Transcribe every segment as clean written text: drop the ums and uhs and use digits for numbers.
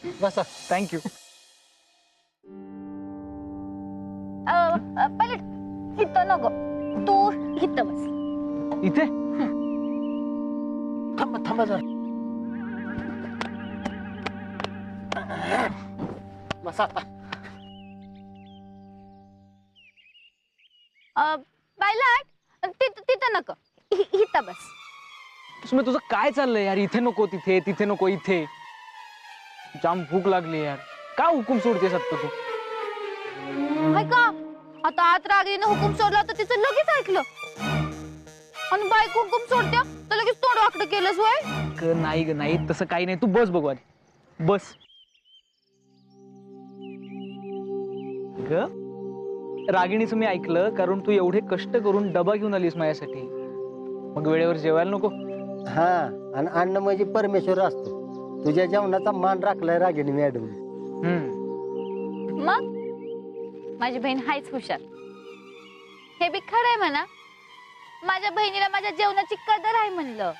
बसा. Thank you. Pilot इथं नको, तू इथं बस. इथे थांबा थांबा जरा. बसा आता. पायलट तिथं नको, इथं बस. सुमे तुझं काय चाललंय यार? इथे नको तिथे, तिथे नको इथे. जाम भूक लागली यार. का हुकूम सोडतेस आता तू? हाय का आता आत रागीने हुकूम सोडला तर तिचं लगेच ऐकलं, आणि बायको हुकूम सोडत्या तर लगेच तोंड वाकडं केलंस वय. नाही ग नाही, तसं काही नाही. तू बस बघू आधी. बस ग. रागिणीचं मी ऐकलं, कारण तू एवढे कष्ट करून डबा घेऊन आलीस माझ्यासाठी, मग वेळेवर जेवायला नको? हा, आणि अन्न म्हणजे परमेश्वर असतो. तुझ्या जेवणाचा मान राखलाय रागिणी मॅडम. मग माझी बहीण हायच हुशार. हे बी खरं आहे म्हणा, माझ्या बहिणीला माझ्या जेवणाची कदर आहे म्हणलं.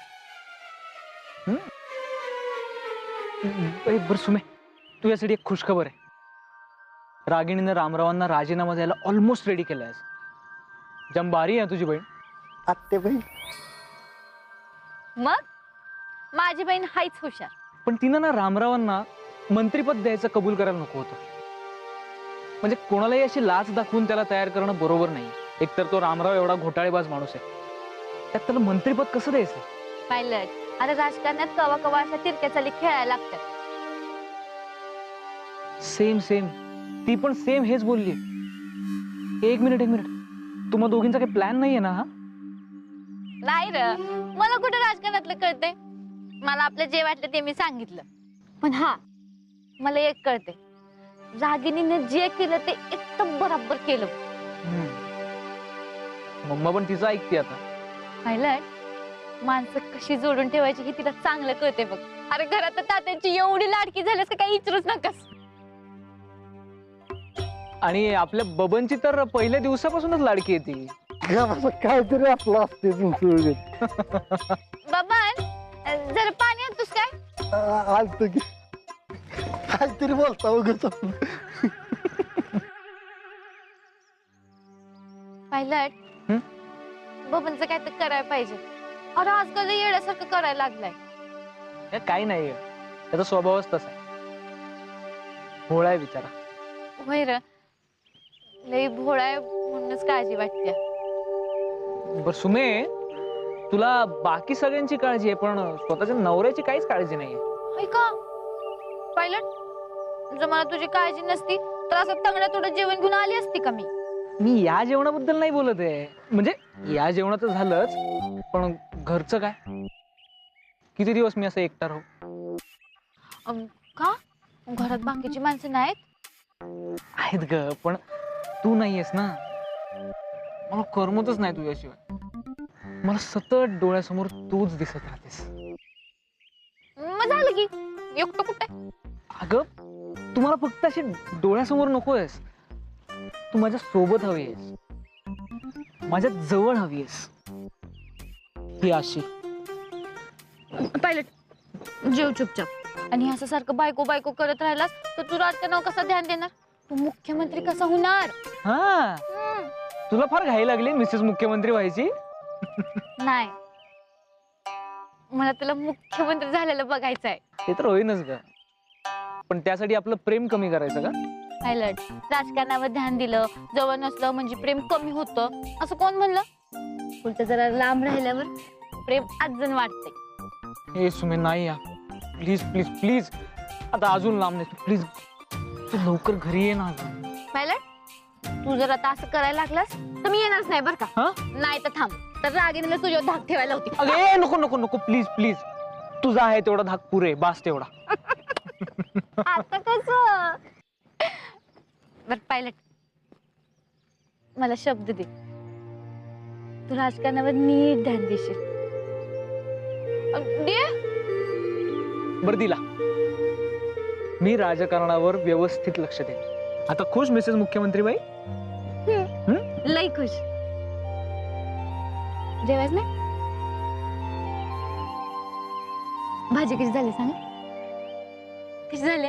बर सुमे, तू यासाठी एक खुशखबर आहे. रागिणीनं रामरावांना राजीनामा द्यायला ऑलमोस्ट रेडी केलाय. जंबारी आहे तुझी बहीण. आत्ते बहीण. मग माझी बहीण हायच हुशार. पण तिनं ना रामरावांना मंत्रीपद द्यायचं कबूल करायला नको होतं. म्हणजे कोणालाही अशी लाच दाखवून त्याला तयार करणं बरोबर नाही. एकतर तो रामराव एवढा घोटाळेबाज माणूस आहे, त्यात त्याला मंत्रीपद कसं द्यायचं? पायलट आता राजकारणात कवा कवा अशा तिरक्या चाली खेळायला लागतात. सेम सेम, ती पण सेम हेच बोलली. एक मिनिट, तुम्हा दोघींचा काही प्लॅन नाहीये ना? हा नाही र, मला कुठं राजकारणातलं कळतंय. मला आपलं जे वाटलं ते मी सांगितलं. पण हा, मला एक कळतंय, रागिणीने जे केलं ते एकदम बरोबर केलं. मम्मा पण तिचं ऐकते आता. पायलट माणसं कशी जोडून ठेवायची हे तिला चांगलं कळते बघ. अरे घरात तात्यांची एवढी लाडकी झालीस का काही विचारूच नकस. आणि आपल्या बबनची तर पहिल्या दिवसापासूनच लाडकी येते. काहीतरी आपलं असते तुमचं. बबन जरा पाणी आणतोस काय? आलत की काहीतरी बोलता उगच. पायलट बबनचं काय तर करायला पाहिजे. अरे आजकाल येड्यासारखं करायला लागलाय. काही नाही, त्याचा स्वभावच तसा आहे. भोळा आहे बिचारा. होय र, लई भोळा आहे म्हणूनच काळजी वाटते. बर सुमे, तुला बाकी सगळ्यांची काळजी आहे पण स्वतःच्या नवऱ्याची काहीच काळजी नाहीये. होय का पायलट? जर मला तुझी काळजी नसती तर असं तंगड्या थोडं जेवण घेऊन आली असती का मी? मी या जेवणाबद्दल नाही बोलत आहे. म्हणजे या जेवणाचं झालंच, पण घरचं काय? किती दिवस मी असं एकटा राहू? का घरात बाकीची माणसं नाहीत? आहेत ग, पण तू नाहीयेस ना. मला करमतच नाही तुझ्याशिवाय. मला सतत डोळ्यासमोर तूच दिसत राहतेस. मग झालं की एकटं कुठे. अगं, तू मला फक्त अशी डोळ्यासमोर नकोयस, तू माझ्या सोबत हवी आहेस, माझ्या जवळ हवी आहेस. ही अशी. पायलट जेव चुपचाप. आणि असं सारखं बायको बायको करत राहिलास तर तू राजकारणावर कसं ध्यान देणार? तू मुख्यमंत्री कसा होणार? हा, तुला फार घाई लागली मिसेस मुख्यमंत्री व्हायची. नाही, मला तुला मुख्यमंत्री झालेलं बघायचं आहे. ते तर होईनच ग, पण त्यासाठी आपलं प्रेम कमी करायचं का? पायलट राजकारणावर ध्यान दिलं, जवळ नसलं म्हणजे प्रेम कमी होतं असं कोण म्हणलं? उलट जरा लांब राहिल्यावर प्रेम अजून वाटते. हे सुमे, नाही या, प्लीज प्लीज प्लीज. आता अजून लांब नाही, प्लीज तू लवकर घरी ये ना. पायलट तू जर आता असं करायला लागलास तर मी येणारच नाही बरं का. नाही तर थांब, तर रागिनीला तुझ्यावर धाक ठेवायला होती. अगे नको नको नको, प्लीज प्लीज. तुझा आहे तेवढा धाक पुरे, बास तेवढा. आता कसं? बर पायलट, मला शब्द दे, तू राजकारणावर नीट ध्यान देशील. दे. बर दिला. मी राजकारणावर व्यवस्थित लक्ष देईन. आता खुश मिसेस मुख्यमंत्री बाई? लई खुश. जेवायच नाही? भाजी कशी झाली सांग? कशी झाली?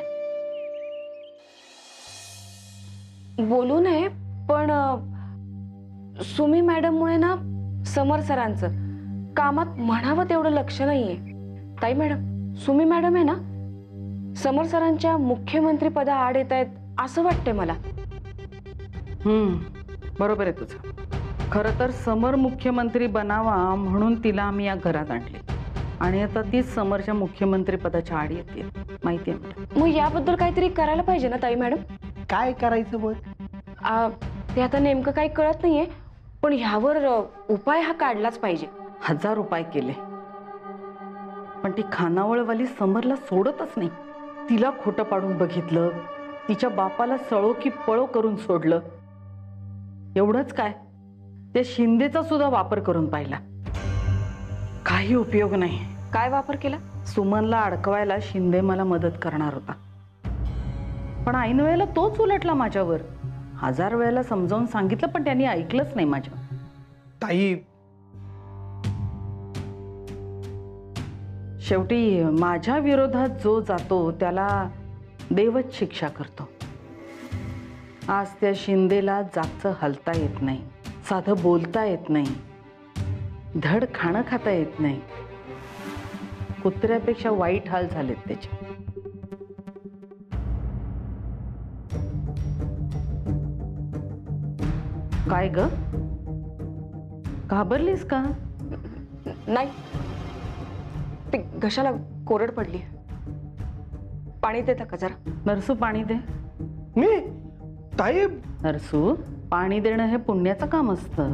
बोलू नये, पण सुमी मॅडममुळे ना समर सरांचं कामात म्हणावं तेवढं लक्ष नाहीये. ताई मॅडम, सुमी मॅडम आहे ना समर सरांच्या मुख्यमंत्री पदा आड येत आहेत असं वाटतंय मला. बरोबर आहे तुझं. खरं तर समर मुख्यमंत्री बनावा म्हणून तिला आम्ही या घरात आणले आणि आता तीच समरच्या मुख्यमंत्री पदाच्या आड येते, माहिती आहे. मग याबद्दल काहीतरी करायला पाहिजे ना ताई मॅडम. काय करायचं मग? ते आता नेमकं काही कळत नाहीये, पण ह्यावर उपाय हा काढलाच पाहिजे. 1000 उपाय केले पण ती खानावळवाली समरला सोडतच नाही. तिला खोटं पाडून बघितलं, तिच्या बापाला सळो की पळो करून सोडलं. एवढंच काय, त्या शिंदेचा सुद्धा वापर करून पाहिला, काही उपयोग नाही. काय वापर केला? सुमनला अडकवायला शिंदे मला मदत करणार होता, पण ऐन वेळेला तोच उलटला माझ्यावर. 1000 वेळेला समजावून सांगितलं पण त्यांनी ऐकलंच नाही माझ्या. ताई, शेवटी माझ्या विरोधात जो जातो त्याला देवच शिक्षा करतो. आज त्या शिंदेला जागचं हलता येत नाही, साधं बोलता येत नाही, धड खाणं खाता येत नाही. कुत्र्यापेक्षा वाईट हाल झालेत त्याचे. काय ग, घाबरलीस का? नाही, ती घशाला कोरड पडली. पाणी देता का जरा? नरसू पाणी दे. मी ताई, नरसू, पाणी देणं हे पुण्याचं काम असतं.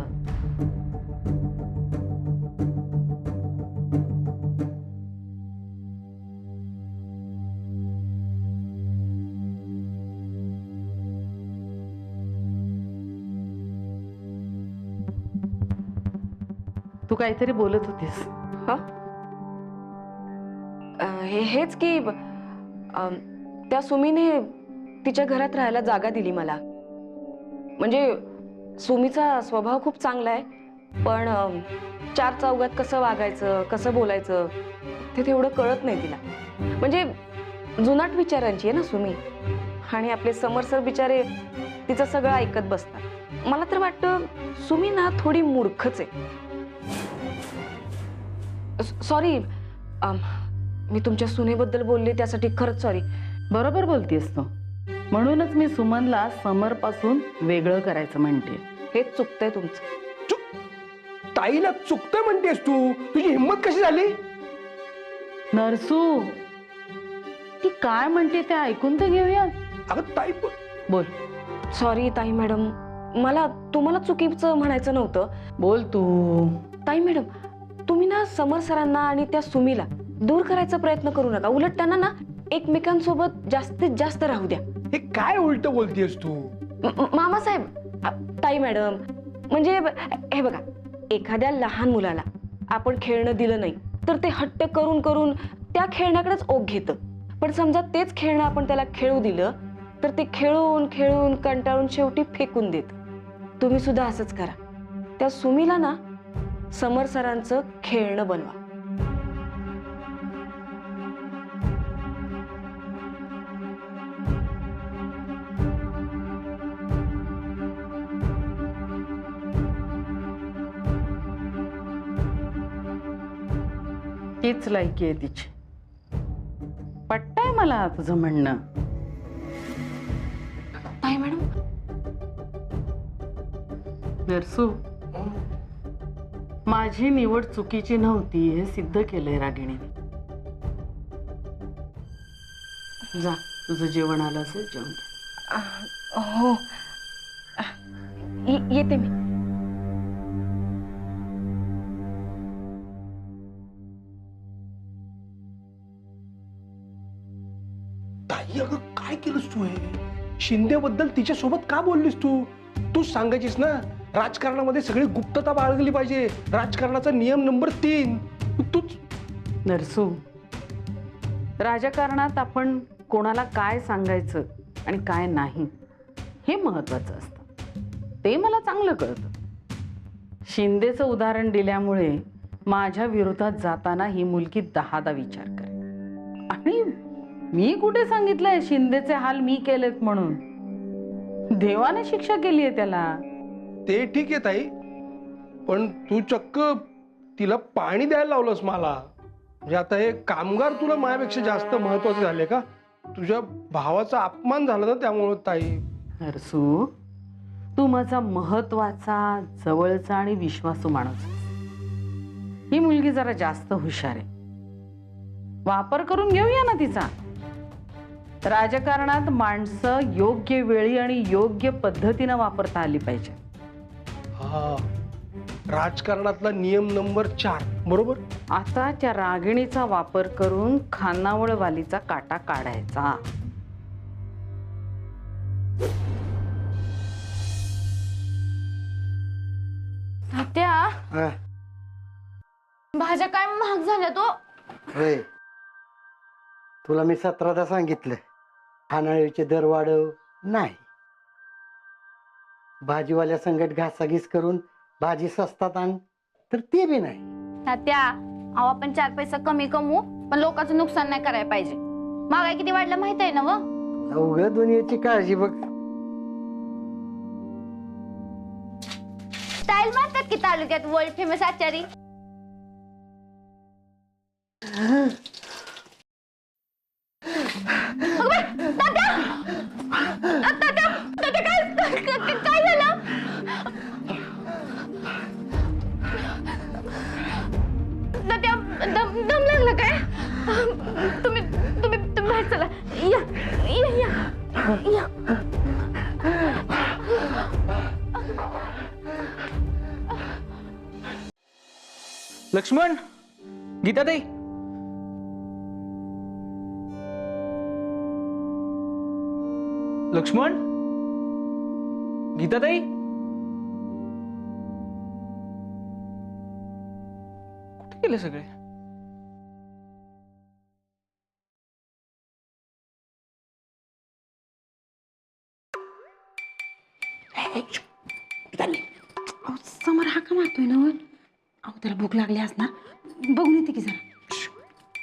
तू काहीतरी बोलत होतीस. हेच की त्या सुमीने तिच्या घरात राहायला जागा दिली मला. म्हणजे सुमीचा स्वभाव खूप चांगला आहे, पण 4 चौघात कसं वागायचं, कसं बोलायचं ते तेवढं कळत नाही तिला. म्हणजे जुनाट विचारांची आहे ना सुमी, आणि आपले समरसर बिचारे तिचं सगळं ऐकत बसतात. मला तर वाटतं सुमी ना थोडी मूर्खच आहे. सॉरी, मी तुमच्या सुनेबद्दल बोलले त्यासाठी खरंच सॉरी. बरोबर बोलतीस तू. म्हणूनच मी सुमनला समर पासून वेगळं करायचं म्हणते. हेच चुकतंय तुमचं. ताईला चुकतंय म्हणतेस तू? तुझी हिंमत कशी झाली? नरसू, ती काय म्हणते ते ऐकून तर घेऊया. अगं ताई, बोल. सॉरी ताई मॅडम, मला तुम्हाला चुकीचं म्हणायचं नव्हतं. बोल तू. ताई मॅडम, तुम्ही ना समर सरांना आणि त्या सुमीला दूर करायचा प्रयत्न करू नका. उलट त्यांना ना एकमेकांसोबत जास्तीत जास्त राहू द्या. हे काय उलट बोलतेस तू? मामासाहेब, ताई मॅडम, म्हणजे हे बघा, एखाद्या लहान मुलाला आपण खेळणं दिलं नाही तर ते हट्ट करून करून त्या खेळण्याकडेच ओघ घेतं. पण समजा तेच खेळणं आपण त्याला खेळू दिलं तर ते खेळून खेळून कंटाळून शेवटी फेकून देत. तुम्ही सुद्धा असंच करा. त्या सुमीला ना समर सरांचं खेळणं बनवा. तीच लायकी आहे तिची. पटतंय मला तुझं म्हणणं. ताई मॅडम, नरसू, माझी निवड चुकीची नव्हती हे सिद्ध केलंय रागिणीने. जा, तुझं जेवण आलं असेल, जेवण घे. हो, येते मी. ताई, अगं काय केलंस तू? हे शिंदेबद्दल तिच्या सोबत का बोललीस तू? तूच सांगायचीस ना, राजकारणामध्ये सगळी गुप्तता बाळगली पाहिजे. राजकारणाचा नियम नंबर 3 तूच. नरसू, राजकारणात आपण कोणाला काय सांगायचं आणि काय नाही हे महत्वाचं असतं. ते मला चांगलं कळतं. शिंदेचं उदाहरण दिल्यामुळे माझ्या विरोधात जाताना ही मुलगी 10दा विचार करेल. आणि मी कुठे सांगितलंय शिंदेचे हाल मी केलेत म्हणून? देवाने शिक्षा केली आहे त्याला. ते ठीक आहे ताई, पण तू चक्क तिला पाणी द्यायला लावलंस मला. म्हणजे आता हे कामगार तुला माझ्यापेक्षा जास्त महत्वाचे झाले का? तुझ्या भावाचा अपमान झाला ना त्यामुळे ताई. हरसू, तू माझा महत्वाचा, जवळचा आणि विश्वासू माणूस. ही मुलगी जरा जास्त हुशार आहे. वापर करून घेऊया ना तिचा. राजकारणात माणसं योग्य वेळी आणि योग्य पद्धतीनं वापरता आली पाहिजे. हा, राजकारणातला नियम नंबर 4 बरोबर. आता त्या रागिणीचा वापर करून खानावळवालीचा काटा काढायचा. त्या हा, भाज्या काय महाग झाल्या तो. होय. तुला मी 17दा सांगितलं खानावळीचे दर वाढव नाही. भाजीवाल्या संगत घासाघीस करून भाजी स्वस्तात आण तर ते बी नाही. त्या अहो आपण 4 पैसा कमी कमवू पण लोकांचं नुकसान नाही करायला पाहिजे. महागाई किती वाढलं माहित आहे ना व. अवघं दुनियेची काळजी बघ. स्टाईल मारतात की तालुक्यात वर्ल्ड फेमस आचारी. काय झालं? दम लागला काय? तुम्ही बाहेर चला. या या या या. लक्ष्मण, गीताताई, लक्ष्मण, गीताताई, कुठे गेले सगळे? समोर हाका मारतोय ना वर. अहो त्याला भूक लागली असणार, बघून येते की जरा.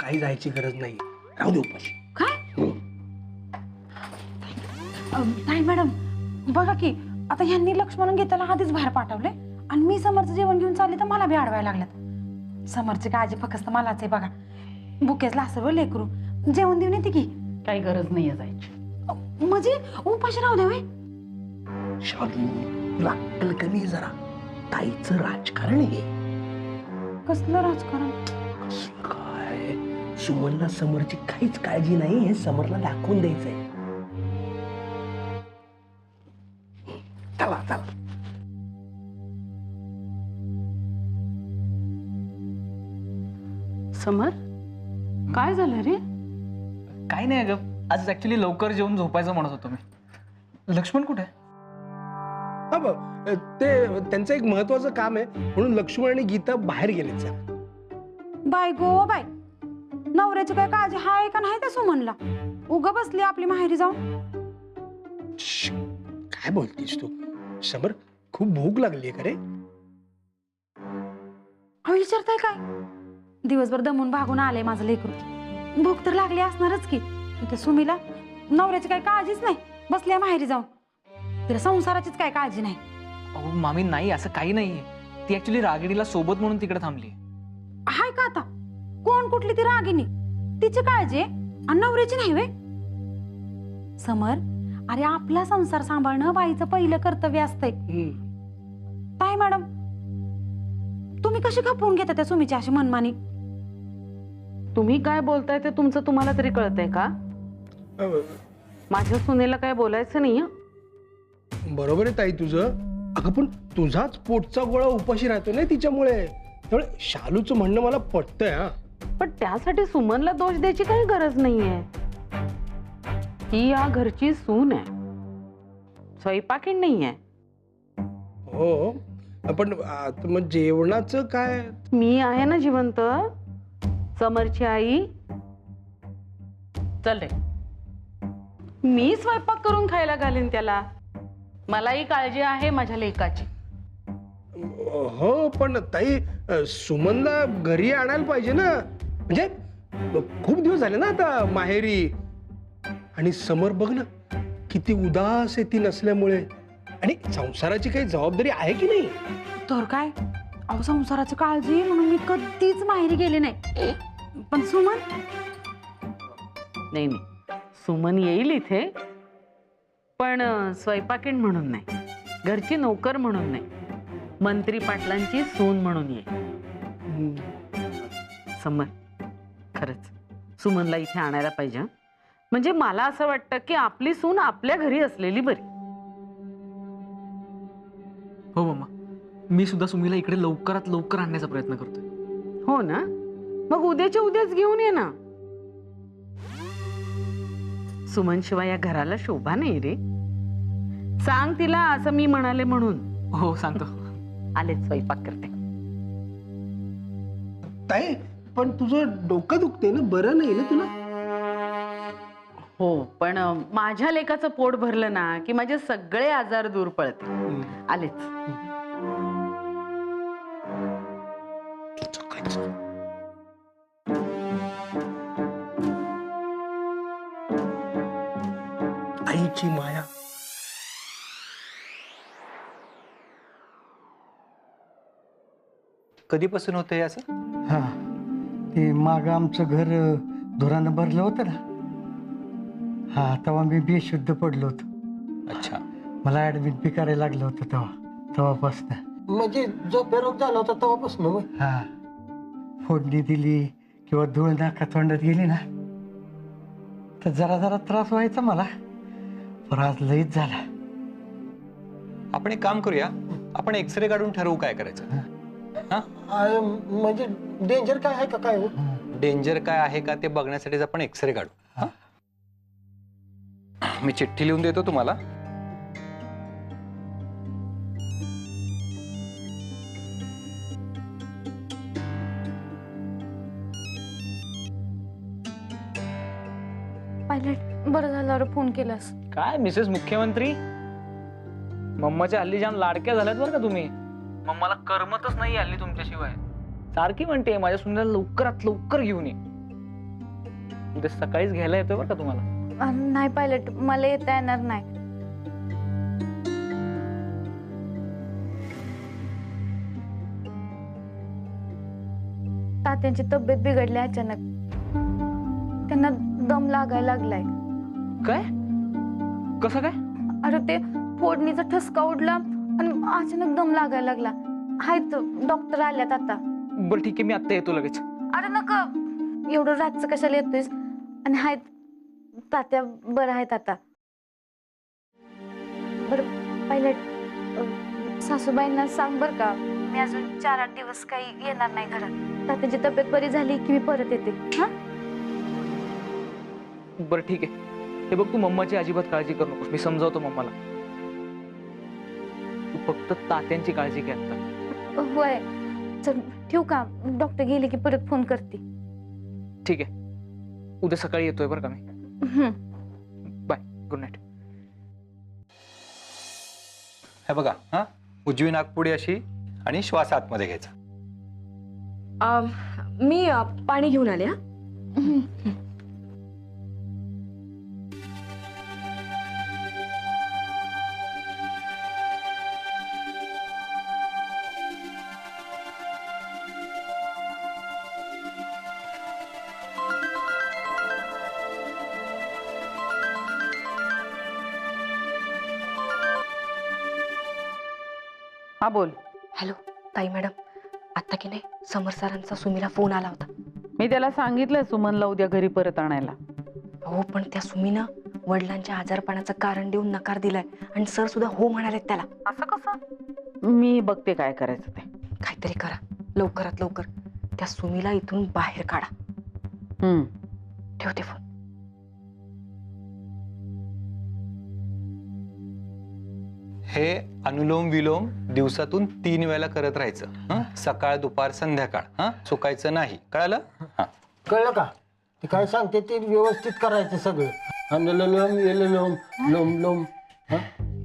काही जायची गरज नाही, राहू दे उपाशी. काय ताई मॅडम, बघा की आता ह्यांनी लक्ष्मण गीताला आधीच बाहेर पाठवले आणि मी समरचं जेवण घेऊन चालले तर मला बी अडवायला लागल्यात. समरची काळजी फक्त मलाच आहे बघा. बुकेसला असं लेकरू जेवण देऊन येते की. काही गरज नाहीये जायची. म्हणजे उपाशी राहू दे होय. शालू, तुला अक्कल कमी आहे जरा. ताईचं राजकारण आहे. कसलं राजकारण? काय सुमनला समरची काहीच काळजी नाही हे समरला दाखवून द्यायचंय. चला चला. समर, काय झालं रे? काही नाही अगं, आज ऍक्च्युली लवकर जेवून झोपायचं म्हणत होतो मी. लक्ष्मण कुठे आहे? हा बघ, ते त्यांचं एक महत्वाचं काम आहे म्हणून लक्ष्मण आणि गीता बाहेर गेलेत सर. बाय गो बाय, नवऱ्याची काय काळजी हाय का नाही त्या सुमनला? उगा बसली आपली माहेरी जाऊन. काय बोलतीस तू? समर, खूप भूक लागली का रे? अहो विचारताय काय? दिवसभर दमून भागून आलंय माझं लेकरू. भूक तर लागली असणारच की. त्या सुमीला नवऱ्याची काय काळजीच नाही, बसल्या माहेरी जाऊन. तिला संसाराचीच काय काळजी नाही. अहो मामी, नाही असं काही नाहीये. ती ऍक्च्युली रागिणीला सोबत म्हणून तिकडे थांबली. हाय का आता? कोण कुठली ती रागिनी? तिची काळजी आहे आणि नवऱ्याची नाही वे. समर, अरे आपला संसार सांभाळणं बाईचं पहिलं कर्तव्य असतंय. ताई मॅडम, तुम्ही कशी खपवून घेता त्या सुमीची अशी मनमानी? तुम्ही काय बोलताय ते तुमचं तुम्हाला तरी कळतंय का? माझ्या सुनेला काय बोलायचं नाही. बरोबर आहे ताई तुझं. अगं पण तुझाच पोटचा गोळा उपाशी राहतो ना तिच्यामुळे. त्यामुळे शालूचं म्हणणं मला पटतंय. हा, पण त्यासाठी सुमनला दोष द्यायची काही गरज नाहीये. ही या घरची सून आहे, स्वयंपाकीण नाहीये. हो, पण मग जेवणाचं काय? मी आहे ना जिवंत, समरची आई. चल रे, मी स्वयंपाक करून खायला घालीन त्याला. मलाही काळजी आहे माझ्या लेकाची. हो, पण ताई सुमनला घरी आणायला पाहिजे ना. म्हणजे खूप दिवस झाले ना आता माहेरी. आणि समर बघ ना किती उदास आहे ती नसल्यामुळे. आणि संसाराची काही जबाबदारी आहे की नाही? तर काय, अहो संसाराची काळजी म्हणून मी कधीच माहेरी गेले नाही. पण सुमन, नाही नाही, सुमन येईल इथे, पण स्वयंपाकीण म्हणून नाही, घरची नोकर म्हणून नाही, मंत्री पाटलांची सून म्हणून येईल. समर, खरंच सुमनला इथे आणायला पाहिजे हं? म्हणजे मला असं वाटतं की आपली सून आपल्या घरी असलेली बरी. हो मम्मा, मी सुद्धा सुमीला इकडे लवकरात लवकर आणण्याचा प्रयत्न करतोय. हो ना, मग उद्याच्या उद्याच घेऊन ये ना. सुमन शिवाय या घराला शोभा नाही रे. सांग तिला असं मी म्हणाले म्हणून. हो सांगतो. आलेच, स्वयंपाक करते. ताई, पण तुझं डोकं दुखते ना, बरं नाही ना तुला? हो, पण माझ्या लेकाचं पोट भरलं ना की माझे सगळे आजार दूर पळते. आलेच. आईची माया. कधीपासून होतंय असं? हा, ते मागं आमचं घर धुरानं भरलं होतं ना, हा तेव्हा मी बेशुद्ध पडलो होतो. अच्छा. मला ऍडमिट बी करायला लागलं होतं तेव्हापासून. म्हणजे जो रोग झाला होता तेव्हापासून. हा, फोडणी दिली किंवा धूळ नाका तोंडात गेली ना तर जरा जरा त्रास व्हायचा मला, पण आज लईच झाला. आपण एक काम करूया, आपण एक्सरे काढून ठरवू काय करायचं. म्हणजे डेंजर काय आहे का काय? डेंजर काय आहे का ते बघण्यासाठीच आपण एक्सरे काढू. हा? मी चिठ्ठी लिहून देतो तुम्हाला. पायलट, बरं झालं रे फोन केलास. काय मिसेस मुख्यमंत्री, मम्माच्या हल्ली जाम लाडक्या झाल्यात बरं का तुम्ही. मम्माला करमतच नाही हल्ली तुमच्याशिवाय. सारखी म्हणते माझ्या सुनेला लवकरात लवकर घेऊन ये. उद्या सकाळीच घ्यायला येतोय बरं का तुम्हाला. नाही पायलट, मला येता येणार नाही. तात्यांची तब्येत बिघडली अचानक. त्यांना दम लागायला लागलाय. काय? कसं काय? अरे ते फोडणीचा ठसका उडला आणि अचानक दम लागायला लागला. आहेत डॉक्टर आल्यात आता. बरं ठीक आहे, मी आत्ता येतो लगेच. अरे नका, एवढं रातचं कशाला येतोयस. आणि आहेत तात्या बरं आहेत आता. बरं पायलट, सासूबाईंना सांग बर का, मी अजून 4-8 दिवस काही येणार नाही घरात. तात्याची तब्येत बरी झाली की मी परत येते. हा, बरं ठीक आहे. हे बघ, तू मम्माची अजिबात काळजी करू नकोस, मी समजावतो मम्माला. तू फक्त तात्यांची काळजी घे आता. होय. चल ठेवू का, डॉक्टर गेले की परत फोन करते. ठीक आहे, उद्या सकाळी येतोय बरं का मी. Bye, good night. हे बघा, हा, उजवी नागपुडी अशी आणि श्वास आतमध्ये घ्यायचा. मी पाणी घेऊन आले. हा बोल. हॅलो ताई मॅडम, आता की नाही समर सरांचा सुमीला फोन आला होता. मी त्याला सांगितलंय सुमनला उद्या घरी परत आणायला. हो, पण त्या सुमीनं वडिलांच्या आजारपणाचं कारण देऊन नकार दिलाय आणि सर सुद्धा हो म्हणालेत त्याला. असं कसं? मी बघते काय करायचं ते. काहीतरी करा लवकरात लवकर. त्या सुमीला इथून बाहेर काढा. ठेवते फोन. हे अनुलोम विलोम दिवसातून 3 वेळेला करत राहायचं. हं? सकाळ, दुपार, संध्याकाळ. हा, चुकायचं नाही. कळालं? हा. कळलं का? ते काय सांगते ते व्यवस्थित करायचं सगळं. अनुलोम विलोम, लोम लोम.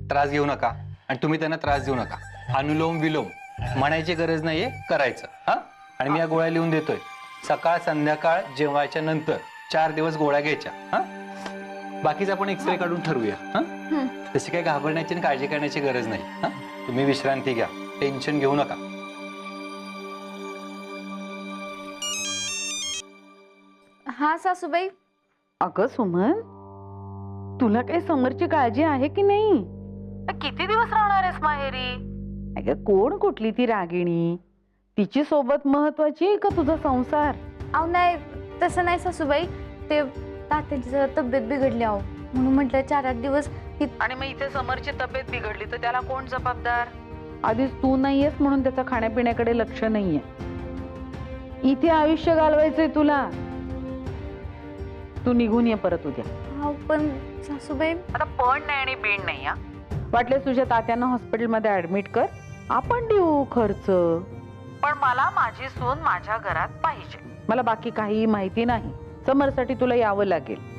त्रास घेऊ नका आणि तुम्ही त्यांना त्रास देऊ नका. अनुलोम विलोम म्हणायची गरज नाहीये, करायचं. हा, आणि मी या गोळ्या लिहून देतोय. सकाळ, संध्याकाळ, जेवायच्या नंतर 4 दिवस गोळ्या घ्यायच्या. हा, बाकीचं आपण एक्सरे काढून ठरवूया. हा तशी काही घाबरण्याची आणि काळजी करण्याची गरज नाही. हा तुम्ही विश्रांती घ्या, टेन्शन घेऊ नका. हा सासूबाई. अगं सुमन, तुला काही समरची काळजी आहे की नाही? किती दिवस राहणार आहेस माहेरी? अगं कोण कुठली ती रागिणी? तिची सोबत महत्वाची आहे का तुझा संसार? अहो नाही, तसं नाही सासूबाई. ते तात्यांची जरा तब्येत बिघडली अहो, म्हणून म्हटलं 4-8 दिवस आणि मग इथे समरची तब्येत बिघडली तर त्याला कोण जबाबदार? आधीच तू नाहीयेस म्हणून त्याचं खाण्यापिण्याकडे लक्ष नाहीये. इथे आयुष्य घालवायचंय तुला. तू निघून ये परत उद्या. हा पण सासूबाई. आता पण नाही आणि बीण नाही. वाटल्यास तुझ्या तात्यांना हॉस्पिटलमध्ये ऍडमिट कर, आपण देऊ खर्च. पण मला माझी सून माझ्या घरात पाहिजे. मला बाकी काही माहिती नाही. समरसाठी तुला यावं लागेल.